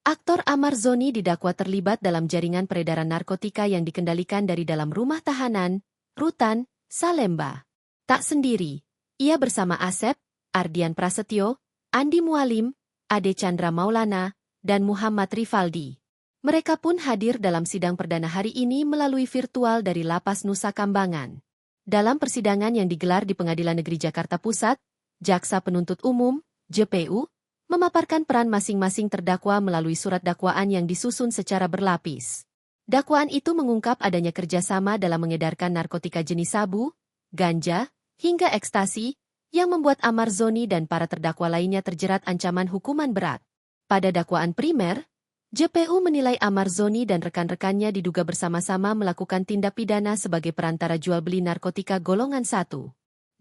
Aktor Amar Zoni didakwa terlibat dalam jaringan peredaran narkotika yang dikendalikan dari dalam rumah tahanan, Rutan, Salemba. Tak sendiri, ia bersama Asep, Ardian Prasetyo, Andi Mualim, Ade Chandra Maulana, dan Muhammad Rivaldi. Mereka pun hadir dalam sidang perdana hari ini melalui virtual dari Lapas Nusa Kambangan. Dalam persidangan yang digelar di Pengadilan Negeri Jakarta Pusat, Jaksa Penuntut Umum, JPU, memaparkan peran masing-masing terdakwa melalui surat dakwaan yang disusun secara berlapis. Dakwaan itu mengungkap adanya kerjasama dalam mengedarkan narkotika jenis sabu, ganja, hingga ekstasi, yang membuat Amar Zoni dan para terdakwa lainnya terjerat ancaman hukuman berat. Pada dakwaan primer, JPU menilai Amar Zoni dan rekan-rekannya diduga bersama-sama melakukan tindak pidana sebagai perantara jual-beli narkotika golongan 1.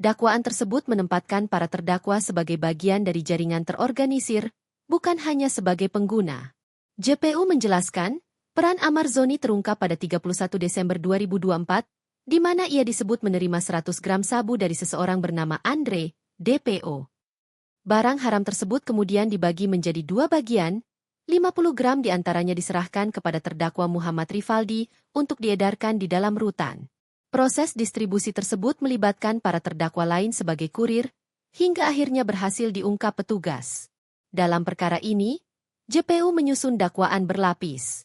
Dakwaan tersebut menempatkan para terdakwa sebagai bagian dari jaringan terorganisir, bukan hanya sebagai pengguna. JPU menjelaskan, peran Amar Zoni terungkap pada 31 Desember 2024, di mana ia disebut menerima 100 gram sabu dari seseorang bernama Andre, DPO. Barang haram tersebut kemudian dibagi menjadi 2 bagian, 50 gram diantaranya diserahkan kepada terdakwa Muhammad Rivaldi untuk diedarkan di dalam rutan. Proses distribusi tersebut melibatkan para terdakwa lain sebagai kurir, hingga akhirnya berhasil diungkap petugas. Dalam perkara ini, JPU menyusun dakwaan berlapis.